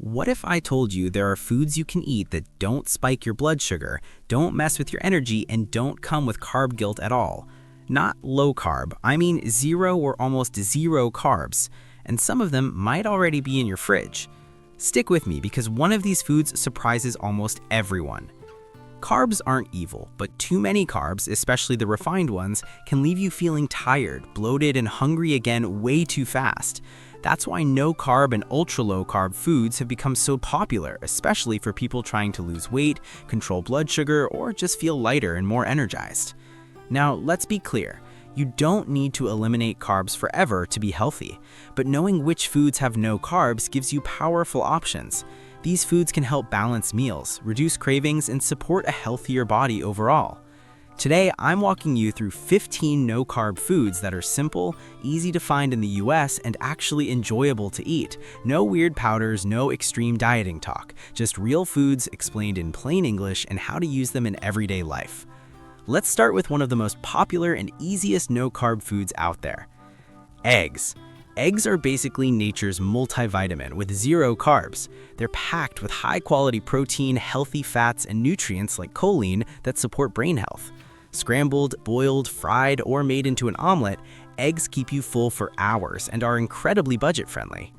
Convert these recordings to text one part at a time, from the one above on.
What if I told you there are foods you can eat that don't spike your blood sugar, don't mess with your energy, and don't come with carb guilt at all? Not low carb, I mean zero or almost zero carbs, and some of them might already be in your fridge. Stick with me because one of these foods surprises almost everyone. Carbs aren't evil, but too many carbs, especially the refined ones, can leave you feeling tired, bloated, and hungry again way too fast. That's why no-carb and ultra-low-carb foods have become so popular, especially for people trying to lose weight, control blood sugar, or just feel lighter and more energized. Now, let's be clear. You don't need to eliminate carbs forever to be healthy, but knowing which foods have no carbs gives you powerful options. These foods can help balance meals, reduce cravings, and support a healthier body overall. Today, I'm walking you through 15 no-carb foods that are simple, easy to find in the US, and actually enjoyable to eat. No weird powders, no extreme dieting talk, just real foods explained in plain English and how to use them in everyday life. Let's start with one of the most popular and easiest no-carb foods out there. Eggs. Eggs are basically nature's multivitamin with zero carbs. They're packed with high-quality protein, healthy fats, and nutrients like choline that support brain health. Scrambled, boiled, fried, or made into an omelet, eggs keep you full for hours and are incredibly budget-friendly.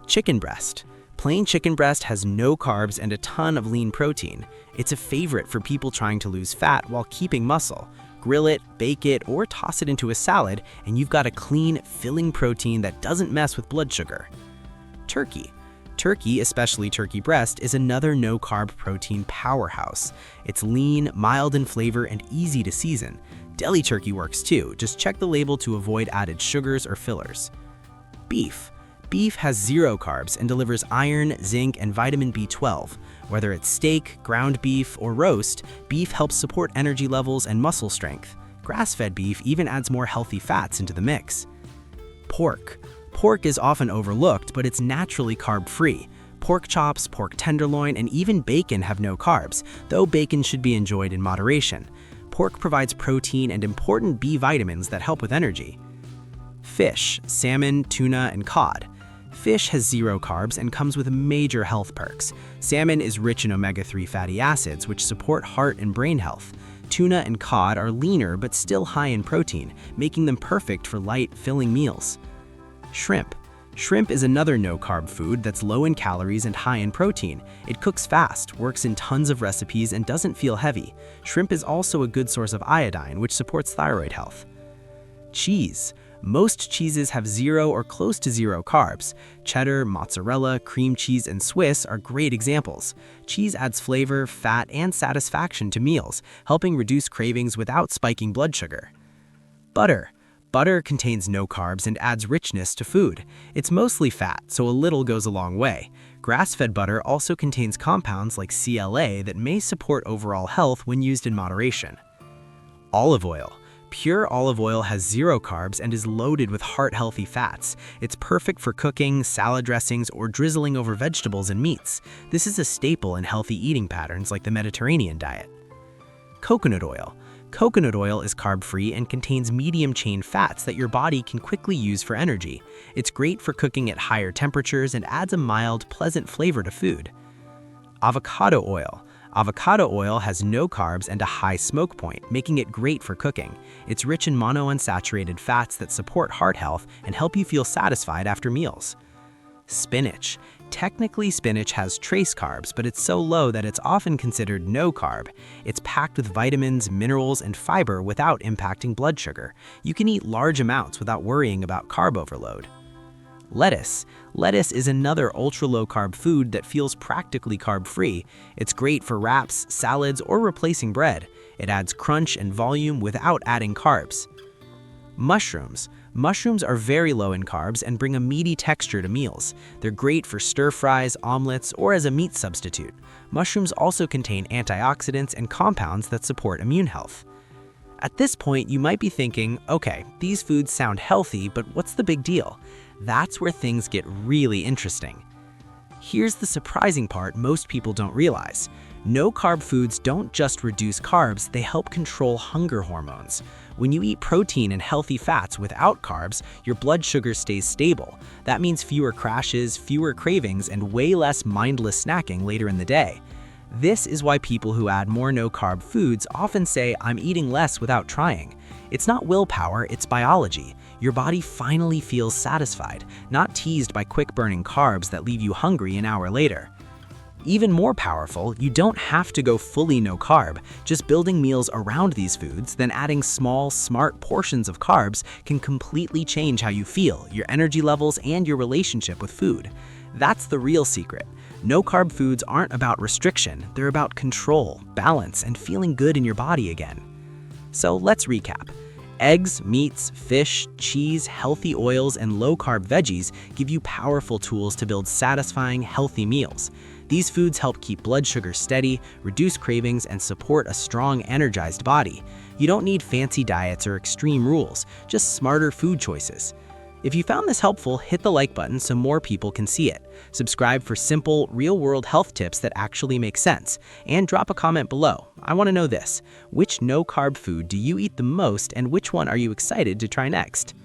Chicken breast. Plain chicken breast has no carbs and a ton of lean protein. It's a favorite for people trying to lose fat while keeping muscle. Grill it, bake it, or toss it into a salad, and you've got a clean, filling protein that doesn't mess with blood sugar. Turkey. Turkey, especially turkey breast, is another no-carb protein powerhouse. It's lean, mild in flavor, and easy to season. Deli turkey works too, just check the label to avoid added sugars or fillers. Beef. Beef has zero carbs and delivers iron, zinc, and vitamin B12. Whether it's steak, ground beef, or roast, beef helps support energy levels and muscle strength. Grass-fed beef even adds more healthy fats into the mix. Pork. Pork is often overlooked, but it's naturally carb-free. Pork chops, pork tenderloin, and even bacon have no carbs, though bacon should be enjoyed in moderation. Pork provides protein and important B vitamins that help with energy. Fish, salmon, tuna, and cod. Fish has zero carbs and comes with major health perks. Salmon is rich in omega-3 fatty acids, which support heart and brain health. Tuna and cod are leaner but still high in protein, making them perfect for light, filling meals. Shrimp. Shrimp is another no-carb food that's low in calories and high in protein. It cooks fast, works in tons of recipes, and doesn't feel heavy. Shrimp is also a good source of iodine, which supports thyroid health. Cheese. Most cheeses have zero or close to zero carbs. Cheddar, mozzarella, cream cheese, and Swiss are great examples. Cheese adds flavor, fat, and satisfaction to meals, helping reduce cravings without spiking blood sugar. Butter. Butter contains no carbs and adds richness to food. It's mostly fat, so a little goes a long way. Grass-fed butter also contains compounds like CLA that may support overall health when used in moderation. Olive oil. Pure olive oil has zero carbs and is loaded with heart-healthy fats. It's perfect for cooking, salad dressings, or drizzling over vegetables and meats. This is a staple in healthy eating patterns like the Mediterranean diet. Coconut oil. Coconut oil is carb-free and contains medium-chain fats that your body can quickly use for energy. It's great for cooking at higher temperatures and adds a mild, pleasant flavor to food. Avocado oil. Avocado oil has no carbs and a high smoke point, making it great for cooking. It's rich in monounsaturated fats that support heart health and help you feel satisfied after meals. Spinach. Technically, spinach has trace carbs, but it's so low that it's often considered no carb. It's packed with vitamins, minerals, and fiber without impacting blood sugar. You can eat large amounts without worrying about carb overload. Lettuce. Lettuce is another ultra-low-carb food that feels practically carb-free. It's great for wraps, salads, or replacing bread. It adds crunch and volume without adding carbs. Mushrooms. Mushrooms are very low in carbs and bring a meaty texture to meals. They're great for stir-fries, omelets, or as a meat substitute. Mushrooms also contain antioxidants and compounds that support immune health. At this point, you might be thinking, okay, these foods sound healthy, but what's the big deal? That's where things get really interesting. Here's the surprising part most people don't realize. No-carb foods don't just reduce carbs, they help control hunger hormones. When you eat protein and healthy fats without carbs, your blood sugar stays stable. That means fewer crashes, fewer cravings, and way less mindless snacking later in the day. This is why people who add more no-carb foods often say, "I'm eating less without trying." It's not willpower, it's biology. Your body finally feels satisfied, not teased by quick-burning carbs that leave you hungry an hour later. Even more powerful, you don't have to go fully no-carb. Just building meals around these foods, then adding small, smart portions of carbs can completely change how you feel, your energy levels, and your relationship with food. That's the real secret. No-carb foods aren't about restriction, they're about control, balance, and feeling good in your body again. So let's recap. Eggs, meats, fish, cheese, healthy oils, and low-carb veggies give you powerful tools to build satisfying, healthy meals. These foods help keep blood sugar steady, reduce cravings, and support a strong, energized body. You don't need fancy diets or extreme rules, just smarter food choices. If you found this helpful, hit the like button so more people can see it. Subscribe for simple, real-world health tips that actually make sense. And drop a comment below. I want to know this: which no-carb food do you eat the most, and which one are you excited to try next?